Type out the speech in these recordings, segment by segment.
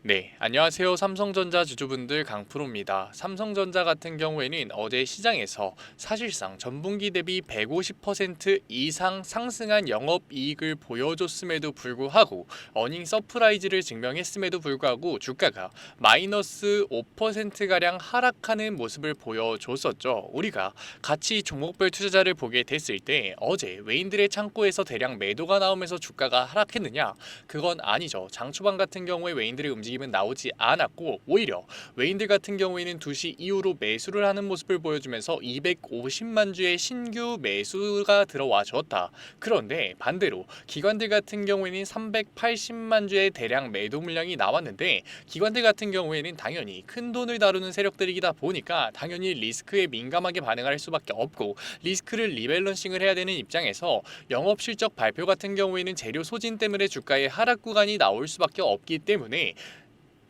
네, 안녕하세요. 삼성전자 주주분들 강프로입니다. 삼성전자 같은 경우에는 어제 시장에서 사실상 전분기 대비 150% 이상 상승한 영업이익을 보여줬음에도 불구하고 어닝 서프라이즈를 증명했음에도 불구하고 주가가 마이너스 5%가량 하락하는 모습을 보여줬었죠. 우리가 같이 종목별 투자자를 보게 됐을 때 어제 외인들의 창고에서 대량 매도가 나오면서 주가가 하락했느냐? 그건 아니죠. 장 초반 같은 경우에 외인들의 움직임은 나오지 않았고 오히려 외인들 같은 경우에는 2시 이후로 매수를 하는 모습을 보여주면서 250만 주의 신규 매수가 들어와 줬다. 그런데 반대로 기관들 같은 경우에는 380만 주의 대량 매도 물량이 나왔는데 기관들 같은 경우에는 당연히 큰 돈을 다루는 세력들이다 보니까 당연히 리스크에 민감하게 반응할 수밖에 없고 리스크를 리밸런싱을 해야 되는 입장에서 영업 실적 발표 같은 경우에는 재료 소진 때문에 주가의 하락 구간이 나올 수밖에 없기 때문에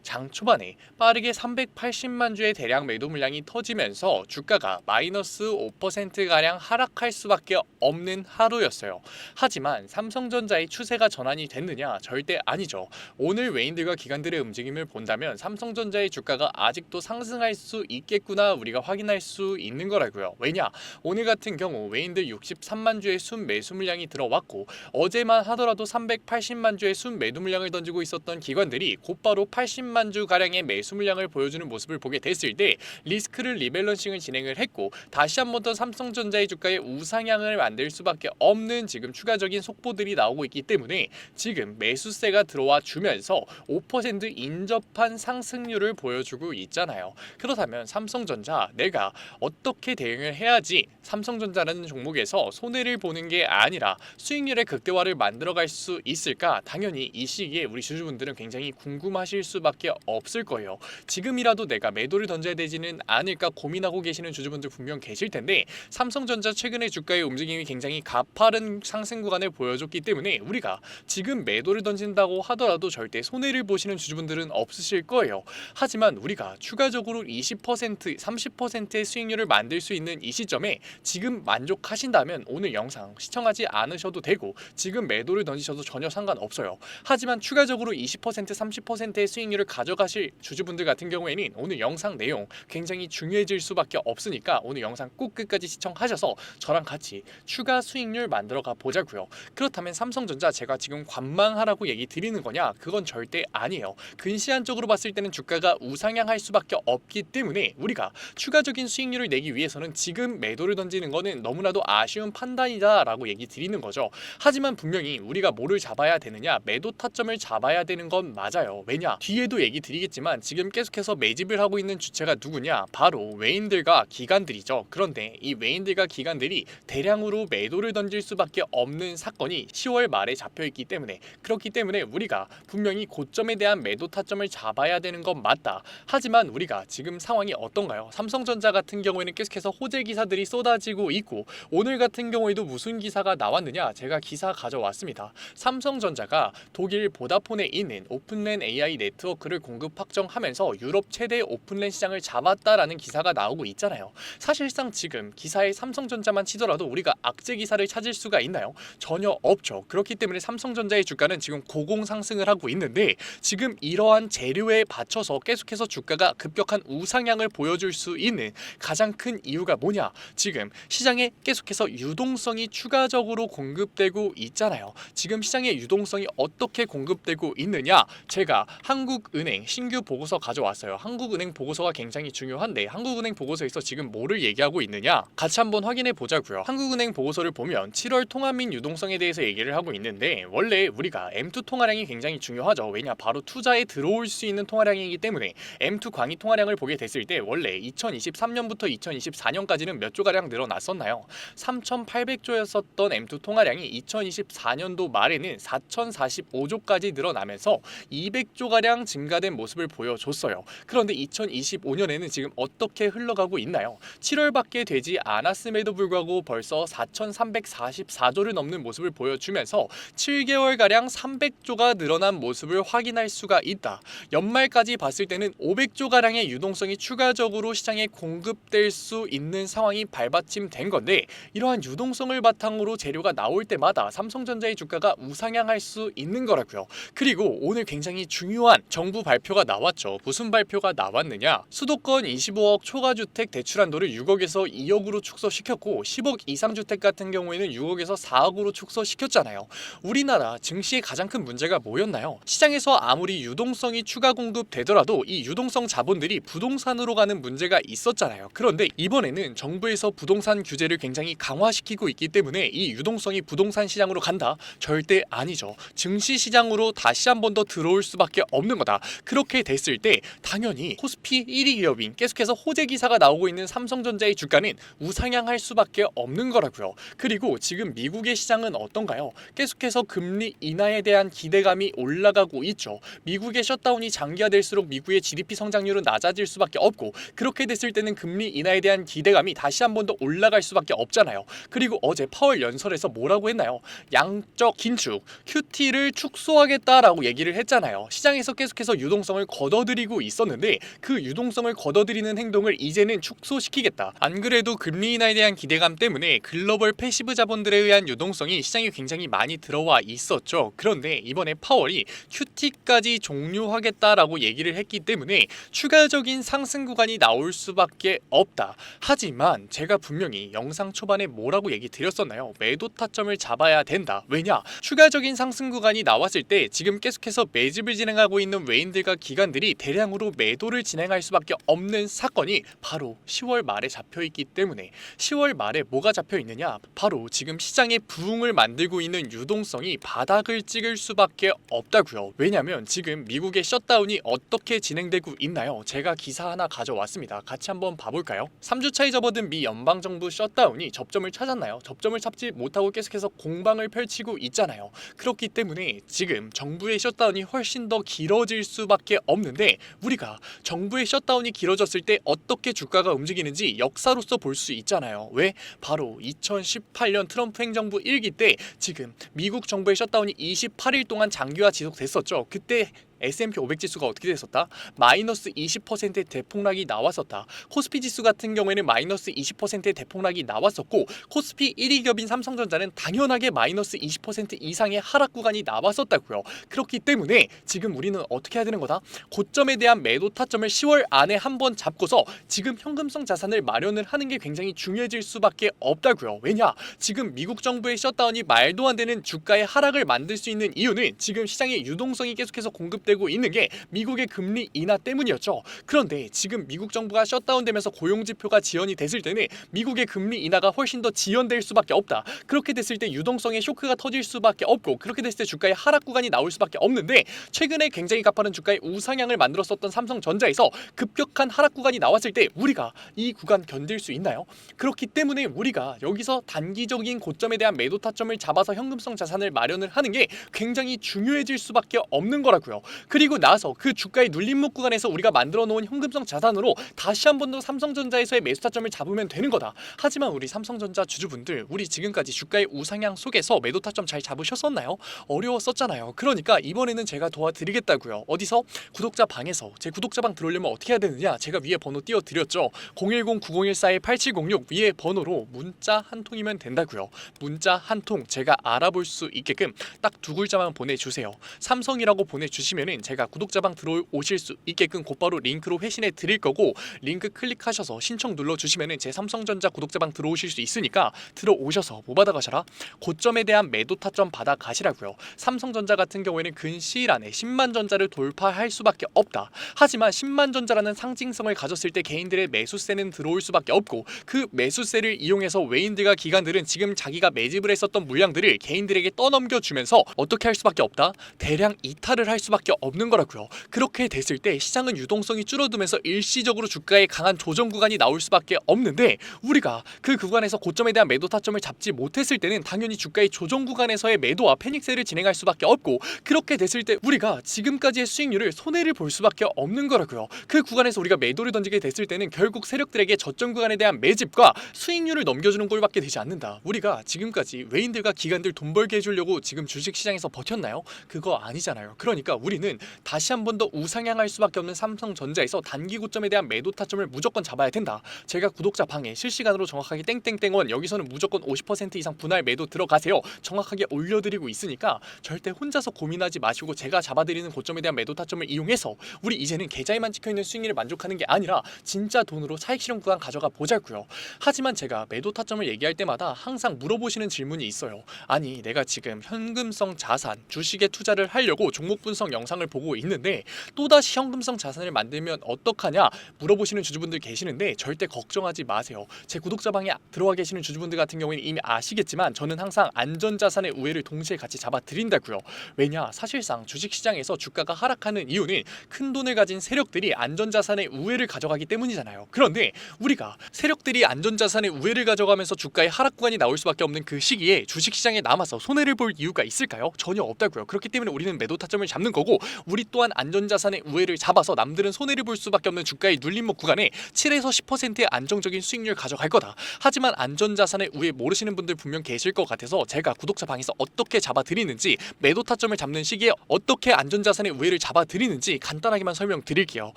장 초반에 빠르게 380만 주의 대량 매도 물량이 터지면서 주가가 마이너스 5%가량 하락할 수밖에 없는 하루였어요. 하지만 삼성전자의 추세가 전환이 됐느냐? 절대 아니죠. 오늘 외인들과 기관들의 움직임을 본다면 삼성전자의 주가가 아직도 상승할 수 있겠구나 우리가 확인할 수 있는 거라고요. 왜냐? 오늘 같은 경우 외인들 63만 주의 순 매수 물량이 들어왔고 어제만 하더라도 380만 주의 순 매도 물량을 던지고 있었던 기관들이 곧바로 80만 주 가량의 매수 물량을 보여주는 모습을 보게 됐을 때 리스크를 리밸런싱을 진행을 했고 다시 한 번 더 삼성전자의 주가의 우상향을 만들 수밖에 없는 지금 추가적인 속보들이 나오고 있기 때문에 지금 매수세가 들어와 주면서 5% 인접한 상승률을 보여주고 있잖아요. 그렇다면 삼성전자 내가 어떻게 대응을 해야지 삼성전자라는 종목에서 손해를 보는 게 아니라 수익률의 극대화를 만들어갈 수 있을까? 당연히 이 시기에 우리 주주분들은 굉장히 궁금하실 수밖에 없을 거예요. 지금이라도 내가 매도를 던져야 되지는 않을까 고민하고 계시는 주주분들 분명 계실 텐데 삼성전자 최근에 주가의 움직임이 굉장히 가파른 상승 구간을 보여줬기 때문에 우리가 지금 매도를 던진다고 하더라도 절대 손해를 보시는 주주분들은 없으실 거예요. 하지만 우리가 추가적으로 20%, 30%의 수익률을 만들 수 있는 이 시점에 지금 만족하신다면 오늘 영상 시청하지 않으셔도 되고 지금 매도를 던지셔도 전혀 상관없어요. 하지만 추가적으로 20%, 30%의 수익률을 가져가실 주주분들 같은 경우에는 오늘 영상 내용 굉장히 중요해질 수밖에 없으니까 오늘 영상 꼭 끝까지 시청하셔서 저랑 같이 추가 수익률 만들어가 보자고요. 그렇다면 삼성전자 제가 지금 관망하라고 얘기 드리는 거냐? 그건 절대 아니에요. 근시안적으로 봤을 때는 주가가 우상향할 수밖에 없기 때문에 우리가 추가적인 수익률을 내기 위해서는 지금 매도를 던지는 거는 너무나도 아쉬운 판단이다라고 얘기 드리는 거죠. 하지만 분명히 우리가 뭐를 잡아야 되느냐? 매도 타점을 잡아야 되는 건 맞아요. 왜냐? 뒤에도 얘기 드리겠지만 지금 계속해서 매집을 하고 있는 주체가 누구냐? 바로 외인들과 기관들이죠. 그런데 이 외인들과 기관들이 대량으로 매도를 던질 수밖에 없는 사건이 10월 말에 잡혀있기 때문에 그렇기 때문에 우리가 분명히 고점에 대한 매도 타점을 잡아야 되는 건 맞다. 하지만 우리가 지금 상황이 어떤가요? 삼성전자 같은 경우에는 계속해서 호재 기사들이 쏟아지고 있고 오늘 같은 경우에도 무슨 기사가 나왔느냐? 제가 기사 가져왔습니다. 삼성전자가 독일 보다폰에 있는 오픈랜 AI 네트워크를 공급 확정하면서 유럽 최대 오픈랜 시장을 잡았다라는 기사가 나오고 있잖아요. 사실상 지금 기사에 삼성전자만 치더라도 우리가 악재 기사를 찾을 수가 있나요? 전혀 없죠. 그렇기 때문에 삼성전자의 주가는 지금 고공 상승을 하고 있는데 지금 이러한 재료에 받쳐서 계속해서 주가가 급격한 우상향을 보여줄 수 있는 가장 큰 이유가 뭐냐? 지금 시장에 계속해서 유동성이 추가적으로 공급되고 있잖아요. 지금 시장의 유동성이 어떻게 공급되고 있느냐? 제가 한국은행 신규 보고서 가져왔어요. 한국은행 보고서가 굉장히 중요한데 한국은행 보고서에서 지금 뭐를 얘기하고 있느냐? 같이 한번 확인해 보자고요. 한국은행 보고서를 보면 7월 통화 및 유동성에 대해서 얘기를 하고 있는데 원래 우리가 M2 통화량이 굉장히 중요하죠. 왜냐? 바로 투자에 들어올 수 있는 통화량이기 때문에 M2 광의 통화량을 보게 됐을 때 원래 2023년부터 2024년까지는 몇 조가량 늘어났었나요? 3,800조였었던 M2 통화량이 2024년도 말에는 4,045조까지 늘어나면서 200조가량 증가된 모습을 보여줬어요. 그런데 2025년에는 지금 어떻게 흘러가고 있나요? 7월밖에 되지 않았음에도 불구하고 벌써 4,344조를 넘는 모습을 보여주면서 7개월가량 300조가 늘어난 모습을 확인할 수가 있다. 연말까지 봤을 때는 500조가량의 유동성이 추가적으로 시장에 공급될 수 있는 상황이 발받침된 건데 이러한 유동성을 바탕으로 재료가 나올 때마다 삼성전자의 주가가 우상향할 수 있는 거라고요. 그리고 오늘 굉장히 중요한 정부 정부 발표가 나왔죠. 무슨 발표가 나왔느냐? 수도권 25억 초과주택 대출 한도를 6억에서 2억으로 축소시켰고 10억 이상 주택 같은 경우에는 6억에서 4억으로 축소시켰잖아요. 우리나라 증시의 가장 큰 문제가 뭐였나요? 시장에서 아무리 유동성이 추가 공급되더라도 이 유동성 자본들이 부동산으로 가는 문제가 있었잖아요. 그런데 이번에는 정부에서 부동산 규제를 굉장히 강화시키고 있기 때문에 이 유동성이 부동산 시장으로 간다? 절대 아니죠. 증시 시장으로 다시 한 번 더 들어올 수밖에 없는 거다. 그렇게 됐을 때 당연히 코스피 1위 기업인 계속해서 호재 기사가 나오고 있는 삼성전자의 주가는 우상향할 수밖에 없는 거라고요. 그리고 지금 미국의 시장은 어떤가요? 계속해서 금리 인하에 대한 기대감이 올라가고 있죠. 미국의 셧다운이 장기화될수록 미국의 GDP 성장률은 낮아질 수밖에 없고 그렇게 됐을 때는 금리 인하에 대한 기대감이 다시 한 번 더 올라갈 수밖에 없잖아요. 그리고 어제 파월 연설에서 뭐라고 했나요? 양적 긴축, QT를 축소하겠다라고 얘기를 했잖아요. 시장에서 계속해서 유동성을 걷어들이고 있었는데 그 유동성을 걷어들이는 행동을 이제는 축소시키겠다. 안 그래도 금리 인하에 대한 기대감 때문에 글로벌 패시브 자본들에 의한 유동성이 시장에 굉장히 많이 들어와 있었죠. 그런데 이번에 파월이 QT까지 종료하겠다라고 얘기를 했기 때문에 추가적인 상승 구간이 나올 수밖에 없다. 하지만 제가 분명히 영상 초반에 뭐라고 얘기 드렸었나요? 매도 타점을 잡아야 된다. 왜냐? 추가적인 상승 구간이 나왔을 때 지금 계속해서 매집을 진행하고 있는 외인들과 기관들이 대량으로 매도를 진행할 수밖에 없는 사건이 바로 10월 말에 잡혀있기 때문에 10월 말에 뭐가 잡혀있느냐? 바로 지금 시장의 부흥을 만들고 있는 유동성이 바닥을 찍을 수밖에 없다고요. 왜냐면 지금 미국의 셧다운이 어떻게 진행되고 있나요? 제가 기사 하나 가져왔습니다. 같이 한번 봐볼까요? 3주차에 접어든 미 연방정부 셧다운이 접점을 찾았나요? 접점을 찾지 못하고 계속해서 공방을 펼치고 있잖아요. 그렇기 때문에 지금 정부의 셧다운이 훨씬 더 길어질 수밖에 없는데 우리가 정부의 셧다운이 길어졌을 때 어떻게 주가가 움직이는지 역사로서 볼 수 있잖아요. 왜? 바로 2018년 트럼프 행정부 1기 때 지금 미국 정부의 셧다운이 28일 동안 장기화 지속됐었죠. 그때 S&P 500 지수가 어떻게 됐었다? 마이너스 20%의 대폭락이 나왔었다. 코스피 지수 같은 경우에는 마이너스 20%의 대폭락이 나왔었고 코스피 1위 기업인 삼성전자는 당연하게 마이너스 20% 이상의 하락 구간이 나왔었다고요. 그렇기 때문에 지금 우리는 어떻게 해야 되는 거다? 고점에 대한 매도 타점을 10월 안에 한번 잡고서 지금 현금성 자산을 마련을 하는 게 굉장히 중요해질 수밖에 없다고요. 왜냐? 지금 미국 정부의 셧다운이 말도 안 되는 주가의 하락을 만들 수 있는 이유는 지금 시장의 유동성이 계속해서 공급되고 있는 게 미국의 금리 인하 때문이었죠. 그런데 지금 미국 정부가 셧다운되면서 고용지표가 지연이 됐을 때는 미국의 금리 인하가 훨씬 더 지연될 수밖에 없다. 그렇게 됐을 때 유동성의 쇼크가 터질 수밖에 없고 그렇게 됐을 때 주가의 하락 구간이 나올 수밖에 없는데 최근에 굉장히 가파른 주가의 우상향을 만들었었던 삼성전자에서 급격한 하락 구간이 나왔을 때 우리가 이 구간 견딜 수 있나요? 그렇기 때문에 우리가 여기서 단기적인 고점에 대한 매도 타점을 잡아서 현금성 자산을 마련을 하는 게 굉장히 중요해질 수밖에 없는 거라고요. 그리고 나서 그 주가의 눌림목 구간에서 우리가 만들어 놓은 현금성 자산으로 다시 한 번 더 삼성전자에서의 매수 타점을 잡으면 되는 거다. 하지만 우리 삼성전자 주주분들 우리 지금까지 주가의 우상향 속에서 매도 타점 잘 잡으셨었나요? 어려웠었잖아요. 그러니까 이번에는 제가 도와드리겠다고요. 어디서? 구독자 방에서. 제 구독자 방 들어오려면 어떻게 해야 되느냐? 제가 위에 번호 띄워드렸죠. 010-9014-8706 위에 번호로 문자 한 통이면 된다고요. 문자 한 통 제가 알아볼 수 있게끔 딱 두 글자만 보내주세요. 삼성이라고 보내주시면 제가 구독자방 들어오실 수 있게끔 곧바로 링크로 회신해 드릴 거고 링크 클릭하셔서 신청 눌러주시면 제 삼성전자 구독자방 들어오실 수 있으니까 들어오셔서 뭐 받아가셔라? 고점에 대한 매도 타점 받아가시라고요. 삼성전자 같은 경우에는 근시일 안에 10만 전자를 돌파할 수밖에 없다. 하지만 10만 전자라는 상징성을 가졌을 때 개인들의 매수세는 들어올 수밖에 없고 그 매수세를 이용해서 외인들과 기관들은 지금 자기가 매집을 했었던 물량들을 개인들에게 떠넘겨주면서 어떻게 할 수밖에 없다? 대량 이탈을 할 수밖에 없는 거라고요. 그렇게 됐을 때 시장은 유동성이 줄어들면서 일시적으로 주가에 강한 조정 구간이 나올 수밖에 없는데 우리가 그 구간에서 고점에 대한 매도 타점을 잡지 못했을 때는 당연히 주가의 조정 구간에서의 매도와 패닉세를 진행할 수밖에 없고 그렇게 됐을 때 우리가 지금까지의 수익률을 손해를 볼 수밖에 없는 거라고요. 그 구간에서 우리가 매도를 던지게 됐을 때는 결국 세력들에게 저점 구간에 대한 매집과 수익률을 넘겨주는 꼴밖에 되지 않는다. 우리가 지금까지 외인들과 기관들 돈 벌게 해주려고 지금 주식시장에서 버텼나요? 그거 아니잖아요. 그러니까 우리는 이유는 다시 한 번 더 우상향할 수밖에 없는 삼성전자에서 단기 고점에 대한 매도 타점을 무조건 잡아야 된다. 제가 구독자 방에 실시간으로 정확하게 땡땡땡원 여기서는 무조건 50% 이상 분할 매도 들어가세요. 정확하게 올려드리고 있으니까 절대 혼자서 고민하지 마시고 제가 잡아드리는 고점에 대한 매도 타점을 이용해서 우리 이제는 계좌에만 찍혀있는 수익률을 만족하는 게 아니라 진짜 돈으로 차익 실현 구간 가져가 보자고요. 하지만 제가 매도 타점을 얘기할 때마다 항상 물어보시는 질문이 있어요. 아니 내가 지금 현금성 자산 주식에 투자를 하려고 종목 분석 영상을 보고 있는데 또다시 현금성 자산을 만들면 어떡하냐 물어보시는 주주분들 계시는데 절대 걱정하지 마세요. 제 구독자 방에 들어와 계시는 주주분들 같은 경우에는 이미 아시겠지만 저는 항상 안전자산의 우회를 동시에 같이 잡아드린다고요. 왜냐 사실상 주식시장에서 주가가 하락하는 이유는 큰 돈을 가진 세력들이 안전자산의 우회를 가져가기 때문이잖아요. 그런데 우리가 세력들이 안전자산의 우회를 가져가면서 주가의 하락 구간이 나올 수밖에 없는 그 시기에 주식시장에 남아서 손해를 볼 이유가 있을까요? 전혀 없다고요. 그렇기 때문에 우리는 매도 타점을 잡는 거고 우리 또한 안전자산의 우회를 잡아서 남들은 손해를 볼 수밖에 없는 주가의 눌림목 구간에 7에서 10%의 안정적인 수익률 가져갈 거다. 하지만 안전자산의 우회 모르시는 분들 분명 계실 것 같아서 제가 구독자 방에서 어떻게 잡아드리는지 매도 타점을 잡는 시기에 어떻게 안전자산의 우회를 잡아드리는지 간단하게만 설명드릴게요.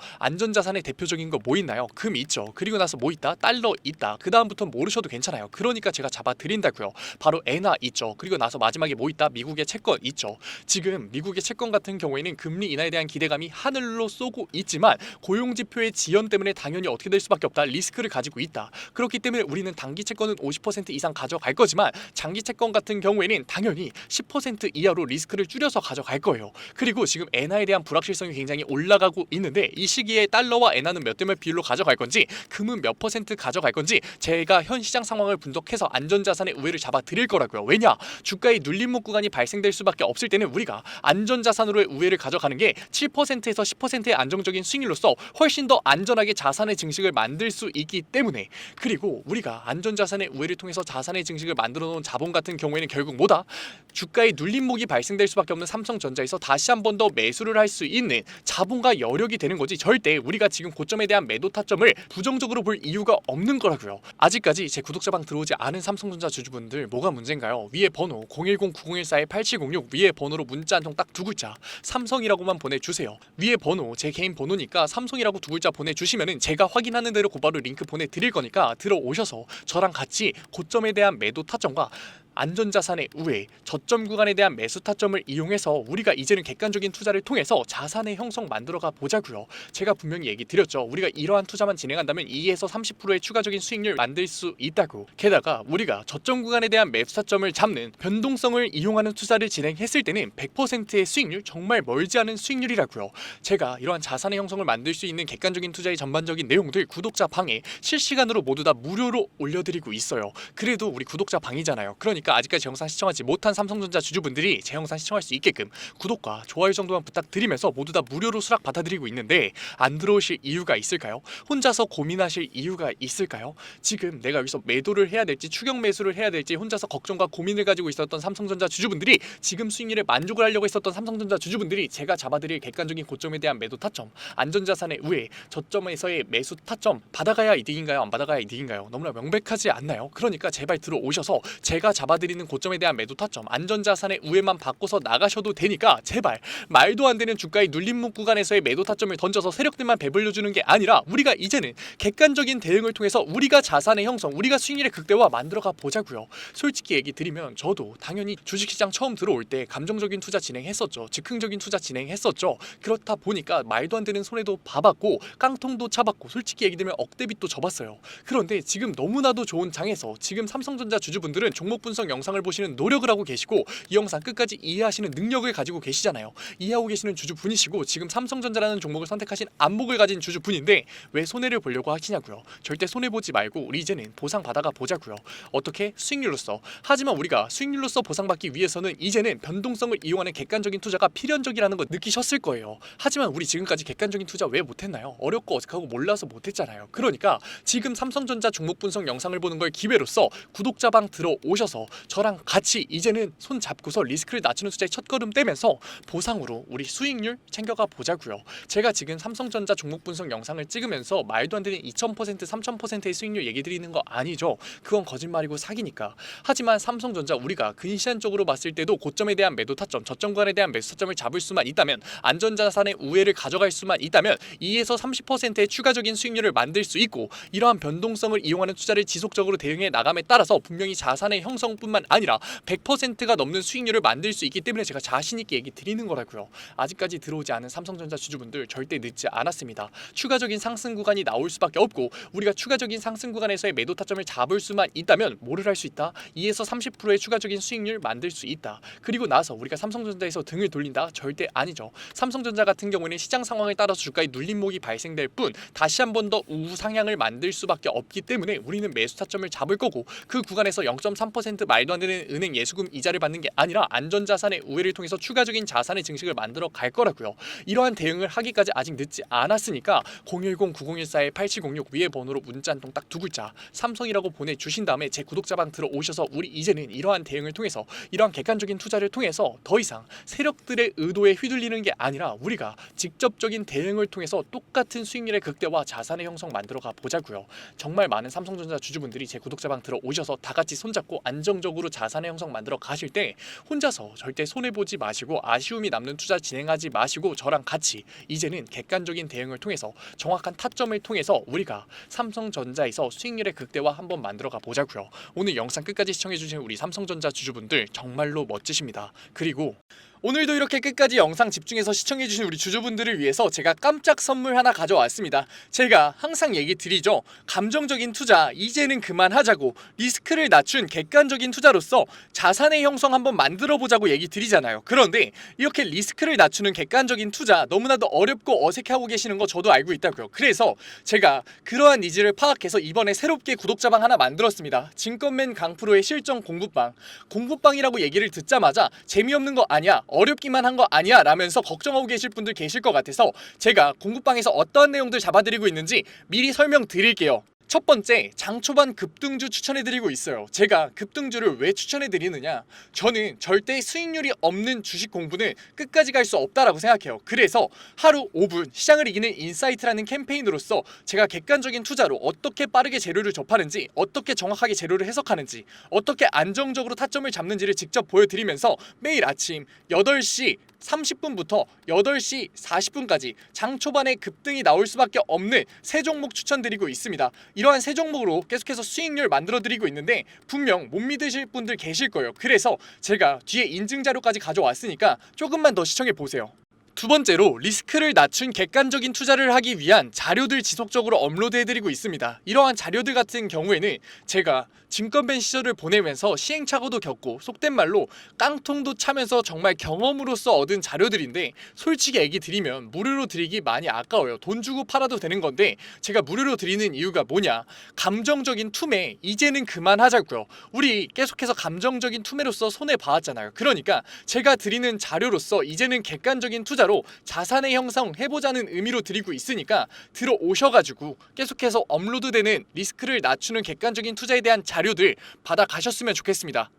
안전자산의 대표적인 거 뭐 있나요? 금 있죠. 그리고 나서 뭐 있다? 달러 있다. 그 다음부터 모르셔도 괜찮아요. 그러니까 제가 잡아드린다고요. 바로 엔화 있죠. 그리고 나서 마지막에 뭐 있다? 미국의 채권 있죠. 지금 미국의 채권 같은 경우에는 금리 인하에 대한 기대감이 하늘로 쏘고 있지만 고용지표의 지연 때문에 당연히 어떻게 될 수밖에 없다. 리스크를 가지고 있다. 그렇기 때문에 우리는 단기 채권은 50% 이상 가져갈 거지만 장기 채권 같은 경우에는 당연히 10% 이하로 리스크를 줄여서 가져갈 거예요. 그리고 지금 엔화에 대한 불확실성이 굉장히 올라가고 있는데 이 시기에 달러와 엔화는 몇 대 몇 비율로 가져갈 건지 금은 몇 퍼센트 가져갈 건지 제가 현 시장 상황을 분석해서 안전자산의 우회를 잡아드릴 거라고요. 왜냐? 주가의 눌림목 구간이 발생될 수밖에 없을 때는 우리가 안전자산으로의 우회를 가져가는 게 7%에서 10%의 안정적인 수익률로서 훨씬 더 안전하게 자산의 증식을 만들 수 있기 때문에 그리고 우리가 안전자산의 우회를 통해서 자산의 증식을 만들어 놓은 자본 같은 경우에는 결국 뭐다? 주가의 눌림목이 발생될 수밖에 없는 삼성전자에서 다시 한 번 더 매수를 할 수 있는 자본과 여력이 되는 거지 절대 우리가 지금 고점에 대한 매도 타점을 부정적으로 볼 이유가 없는 거라고요. 아직까지 제 구독자방 들어오지 않은 삼성전자 주주분들 뭐가 문제인가요? 위에 번호 010-9014-8706 위에 번호로 문자 한 통 딱 두 글자 삼성이라고만 보내주세요. 위에 번호 제 개인 번호니까 삼성이라고 두 글자 보내주시면은 제가 확인하는 대로 곧바로 링크 보내드릴 거니까 들어오셔서 저랑 같이 고점에 대한 매도 타점과 안전자산의 우회, 저점 구간에 대한 매수 타점을 이용해서 우리가 이제는 객관적인 투자를 통해서 자산의 형성 만들어가 보자고요. 제가 분명히 얘기 드렸죠. 우리가 이러한 투자만 진행한다면 2에서 30%의 추가적인 수익률 만들 수 있다고. 게다가 우리가 저점 구간에 대한 매수 타점을 잡는 변동성을 이용하는 투자를 진행했을 때는 100%의 수익률, 정말 멀지 않은 수익률이라고요. 제가 이러한 자산의 형성을 만들 수 있는 객관적인 투자의 전반적인 내용들 구독자 방에 실시간으로 모두 다 무료로 올려드리고 있어요. 그래도 우리 구독자 방이잖아요. 그러니까 아직까지 제 영상 시청하지 못한 삼성전자 주주분들이 제 영상 시청할 수 있게끔 구독과 좋아요 정도만 부탁드리면서 모두 다 무료로 수락 받아드리고 있는데 안 들어오실 이유가 있을까요? 혼자서 고민하실 이유가 있을까요? 지금 내가 여기서 매도를 해야 될지 추격 매수를 해야 될지 혼자서 걱정과 고민을 가지고 있었던 삼성전자 주주분들이 지금 수익률에 만족을 하려고 했었던 삼성전자 주주분들이 제가 잡아드릴 객관적인 고점에 대한 매도 타점, 안전자산의 우회, 저점에서의 매수 타점 받아가야 이득인가요? 안 받아가야 이득인가요? 너무나 명백하지 않나요? 그러니까 제발 들어오셔서 제가 잡아드리는 고점에 대한 매도 타점, 안전자산의 우회만 바꿔서 나가셔도 되니까 제발 말도 안 되는 주가의 눌림목 구간에서의 매도 타점을 던져서 세력들만 배불려주는 게 아니라 우리가 이제는 객관적인 대응을 통해서 우리가 자산의 형성, 우리가 수익률의 극대화 만들어가 보자고요. 솔직히 얘기 드리면 저도 당연히 주식시장 처음 들어올 때 감정적인 투자 진행했었죠. 즉흥적인 투자 진행했었죠. 그렇다 보니까 말도 안 되는 손해도 봐봤고 깡통도 차봤고 솔직히 얘기 들면 억대빚도 져봤어요. 그런데 지금 너무나도 좋은 장에서 지금 삼성전자 주주분들은 종목 분석 영상을 보시는 노력을 하고 계시고 이 영상 끝까지 이해하시는 능력을 가지고 계시잖아요. 이해하고 계시는 주주분이시고 지금 삼성전자라는 종목을 선택하신 안목을 가진 주주분인데 왜 손해를 보려고 하시냐고요. 절대 손해보지 말고 우리 이제는 보상받아가 보자고요. 어떻게? 수익률로서. 하지만 우리가 수익률로서 보상받기 위해서는 이제는 변동성을 이용하는 객관적인 투자가 필연적이라는 거 느끼셨을 거예요. 하지만 우리 지금까지 객관적인 투자 왜 못했나요? 어렵고 어색하고 몰라서 못했잖아요. 그러니까 지금 삼성전자 종목 분석 영상을 보는 걸 기회로써 구독자방 들어오셔서 저랑 같이 이제는 손 잡고서 리스크를 낮추는 투자에 첫걸음 떼면서 보상으로 우리 수익률 챙겨가 보자고요. 제가 지금 삼성전자 종목 분석 영상을 찍으면서 말도 안 되는 2000%, 3000%의 수익률 얘기 드리는 거 아니죠. 그건 거짓말이고 사기니까. 하지만 삼성전자 우리가 근시안적으로 봤을 때도 고점에 대한 매도 타점, 저점 구간에 대한 매수 타점을 잡을 수만 있다면, 안전자산의 우회를 가져갈 수만 있다면 2에서 30%의 추가적인 수익률을 만들 수 있고, 이러한 변동성을 이용하는 투자를 지속적으로 대응해 나감에 따라서 분명히 자산의 형성뿐만 아니라 100%가 넘는 수익률을 만들 수 있기 때문에 제가 자신 있게 얘기 드리는 거라고요. 아직까지 들어오지 않은 삼성전자 주주분들 절대 늦지 않았습니다. 추가적인 상승 구간이 나올 수밖에 없고, 우리가 추가적인 상승 구간에서의 매도 타점을 잡을 수만 있다면 뭐를 할 수 있다? 2에서 30%의 추가적인 수익률 만들 수 있다. 그리고 나서 우리가 삼성전자에서 등을 돌린다? 절대 아니죠. 삼성전자 같은 경우에는 시장 상황에 따라서 주가의 눌림목이 발생될 뿐 다시 한 번 더 우상향을 만들 수밖에 없기 때문에 우리는 매수 타점을 잡을 거고, 그 구간에서 0.3% 말도 안 되는 은행 예수금 이자를 받는 게 아니라 안전자산의 우회를 통해서 추가적인 자산의 증식을 만들어 갈 거라고요. 이러한 대응을 하기까지 아직 늦지 않았으니까 010-9014-8706 위의 번호로 문자 한 통 딱 두 글자 삼성이라고 보내주신 다음에 제 구독자방 들어오셔서 우리 이제는 이러한 대응을 통해서, 이러한 객관적인 투자를 통해서 더 이상 세력들의 의도에 휘둘리는 게 아니라 우리가 직접적인 대응을 통해서 똑같은 수익률의 극대화, 자산의 형성 만들어가 보자고요. 정말 많은 삼성전자 주주분들이 제 구독자방 들어오셔서 다 같이 손잡고 안정적으로 자산의 형성 만들어 가실 때 혼자서 절대 손해보지 마시고 아쉬움이 남는 투자 진행하지 마시고 저랑 같이 이제는 객관적인 대응을 통해서 정확한 타점을 통해서 우리가 삼성전자에서 수익률의 극대화 한번 만들어가 보자고요. 오늘 영상 끝까지 시청해주신 우리 삼성전자 주주분들 정말로 멋지십니다. 그리고 오늘도 이렇게 끝까지 영상 집중해서 시청해주신 우리 주주분들을 위해서 제가 깜짝 선물 하나 가져왔습니다. 제가 항상 얘기 드리죠. 감정적인 투자 이제는 그만하자고, 리스크를 낮춘 객관적인 투자로서 자산의 형성 한번 만들어보자고 얘기 드리잖아요. 그런데 이렇게 리스크를 낮추는 객관적인 투자 너무나도 어렵고 어색해하고 계시는 거 저도 알고 있다고요. 그래서 제가 그러한 니즈를 파악해서 이번에 새롭게 구독자방 하나 만들었습니다. 증권맨 강프로의 실전 공부방. 공부방이라고 얘기를 듣자마자 재미없는 거 아니야, 어렵기만 한 거 아니야 라면서 걱정하고 계실 분들 계실 것 같아서 제가 공부방에서 어떠한 내용들 잡아드리고 있는지 미리 설명드릴게요. 첫 번째, 장 초반 급등주 추천해드리고 있어요. 제가 급등주를 왜 추천해드리느냐, 저는 절대 수익률이 없는 주식 공부는 끝까지 갈 수 없다라고 생각해요. 그래서 하루 5분 시장을 이기는 인사이트라는 캠페인으로서 제가 객관적인 투자로 어떻게 빠르게 재료를 접하는지, 어떻게 정확하게 재료를 해석하는지, 어떻게 안정적으로 타점을 잡는지를 직접 보여드리면서 매일 아침 8시 30분부터 8시 40분까지 장 초반에 급등이 나올 수밖에 없는 세 종목 추천드리고 있습니다. 이러한 세 종목으로 계속해서 수익률 만들어드리고 있는데 분명 못 믿으실 분들 계실 거예요. 그래서 제가 뒤에 인증 자료까지 가져왔으니까 조금만 더 시청해보세요. 두 번째로, 리스크를 낮춘 객관적인 투자를 하기 위한 자료들 지속적으로 업로드해드리고 있습니다. 이러한 자료들 같은 경우에는 제가 증권맨 시절을 보내면서 시행착오도 겪고 속된 말로 깡통도 차면서 정말 경험으로서 얻은 자료들인데, 솔직히 얘기 드리면 무료로 드리기 많이 아까워요. 돈 주고 팔아도 되는 건데 제가 무료로 드리는 이유가 뭐냐, 감정적인 투매 이제는 그만하자고요. 우리 계속해서 감정적인 투매로서 손해봐왔잖아요. 그러니까 제가 드리는 자료로서 이제는 객관적인 투자로 자산의 형성 해보자는 의미로 드리고 있으니까 들어오셔가지고 계속해서 업로드되는 리스크를 낮추는 객관적인 투자에 대한 자료들 받아가셨으면 좋겠습니다.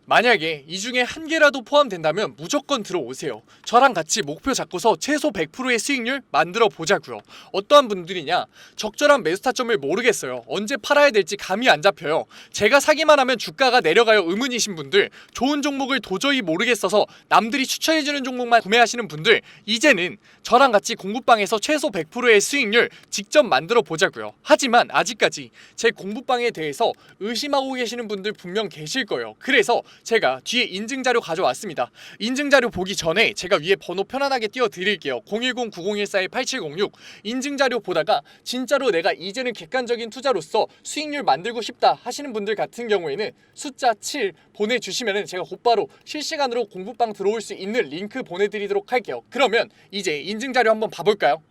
만약에 이 중에 한 개라도 포함된다면 무조건 들어오세요. 저랑 같이 목표 잡고서 최소 100%의 수익률 만들어 보자고요. 어떠한 분들이냐, 적절한 매수 타점을 모르겠어요. 언제 팔아야 될지 감이 안 잡혀요. 제가 사기만 하면 주가가 내려가요 의문이신 분들, 좋은 종목을 도저히 모르겠어서 남들이 추천해주는 종목만 구매하시는 분들, 이제는 저랑 같이 공부방에서 최소 100%의 수익률 직접 만들어 보자고요. 하지만 아직까지 제 공부방에 대해서 의심하고 계시는 분들 분명 계실 거예요. 그래서 제가 뒤에 인증자료 가져왔습니다. 인증자료 보기 전에 제가 위에 번호 편안하게 띄워드릴게요. 010-9014-8706 인증자료 보다가 진짜로 내가 이제는 객관적인 투자로서 수익률 만들고 싶다 하시는 분들 같은 경우에는 숫자 7 보내주시면 제가 곧바로 실시간으로 공부방 들어올 수 있는 링크 보내드리도록 할게요. 그러면 이제 인증자료 한번 봐볼까요?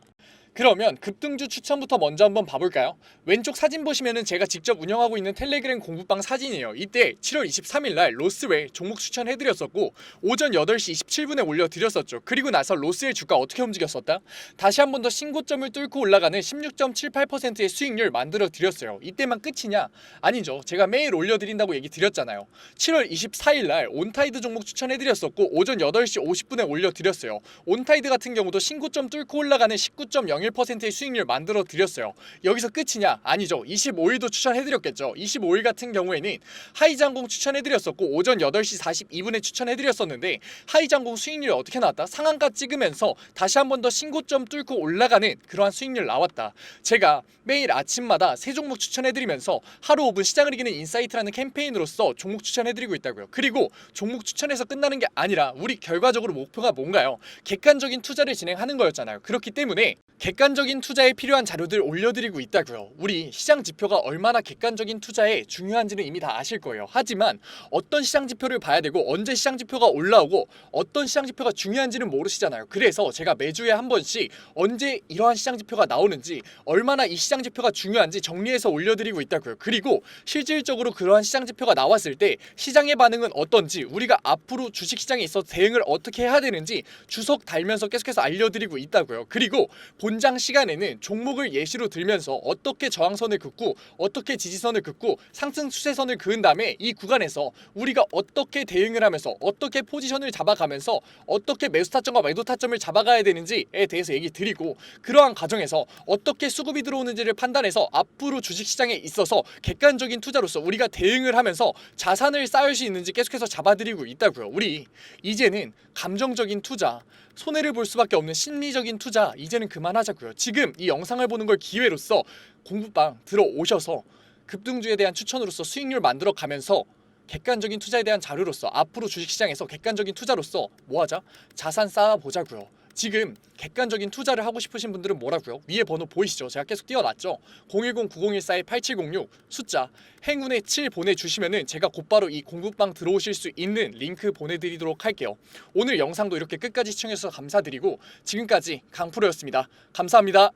그러면 급등주 추천부터 먼저 한번 봐볼까요? 왼쪽 사진 보시면은 제가 직접 운영하고 있는 텔레그램 공부방 사진이에요. 이때 7월 23일날 로스웰 종목 추천해드렸었고 오전 8시 27분에 올려드렸었죠. 그리고 나서 로스웰 주가 어떻게 움직였었다? 다시 한 번 더 신고점을 뚫고 올라가는 16.78%의 수익률 만들어드렸어요. 이때만 끝이냐? 아니죠. 제가 매일 올려드린다고 얘기 드렸잖아요. 7월 24일날 온타이드 종목 추천해드렸었고 오전 8시 50분에 올려드렸어요. 온타이드 같은 경우도 신고점 뚫고 올라가는 19.01%의 수익률 만들어 드렸어요. 여기서 끝이냐? 아니죠. 25일도 추천해드렸겠죠. 25일 같은 경우에는 하이장공 추천해드렸었고 오전 8시 42분에 추천해드렸었는데 하이장공 수익률이 어떻게 나왔다? 상한가 찍으면서 다시 한 번 더 신고점 뚫고 올라가는 그러한 수익률 나왔다. 제가 매일 아침마다 새 종목 추천해드리면서 하루 5분 시장을 이기는 인사이트라는 캠페인으로서 종목 추천해드리고 있다고요. 그리고 종목 추천해서 끝나는 게 아니라 우리 결과적으로 목표가 뭔가요? 객관적인 투자를 진행하는 거였잖아요. 그렇기 때문에 객관적인 투자에 필요한 자료들 올려드리고 있다고요. 우리 시장 지표가 얼마나 객관적인 투자에 중요한지는 이미 다 아실 거예요. 하지만 어떤 시장 지표를 봐야 되고 언제 시장 지표가 올라오고 어떤 시장 지표가 중요한지는 모르시잖아요. 그래서 제가 매주에 한 번씩 언제 이러한 시장 지표가 나오는지 얼마나 이 시장 지표가 중요한지 정리해서 올려드리고 있다고요. 그리고 실질적으로 그러한 시장 지표가 나왔을 때 시장의 반응은 어떤지 우리가 앞으로 주식시장에 있어서 대응을 어떻게 해야 되는지 주석 달면서 계속해서 알려드리고 있다고요. 그리고 본장 시간에는 종목을 예시로 들면서 어떻게 저항선을 긋고 어떻게 지지선을 긋고 상승 추세선을 그은 다음에 이 구간에서 우리가 어떻게 대응을 하면서 어떻게 포지션을 잡아가면서 어떻게 매수 타점과 매도 타점을 잡아가야 되는지에 대해서 얘기 드리고 그러한 과정에서 어떻게 수급이 들어오는지를 판단해서 앞으로 주식시장에 있어서 객관적인 투자로서 우리가 대응을 하면서 자산을 쌓을 수 있는지 계속해서 잡아드리고 있다고요. 우리 이제는 감정적인 투자 손해를 볼 수밖에 없는 심리적인 투자 이제는 그만하자고요. 지금 이 영상을 보는 걸 기회로서 공부방 들어오셔서 급등주에 대한 추천으로서 수익률 만들어 가면서 객관적인 투자에 대한 자료로서 앞으로 주식시장에서 객관적인 투자로서 뭐하자? 자산 쌓아보자고요. 지금 객관적인 투자를 하고 싶으신 분들은 뭐라고요? 위에 번호 보이시죠? 제가 계속 띄워놨죠? 010-9014-8706 숫자 행운의 7 보내주시면은 제가 곧바로 이 공부방 들어오실 수 있는 링크 보내드리도록 할게요. 오늘 영상도 이렇게 끝까지 시청해주셔서 감사드리고 지금까지 강프로였습니다. 감사합니다.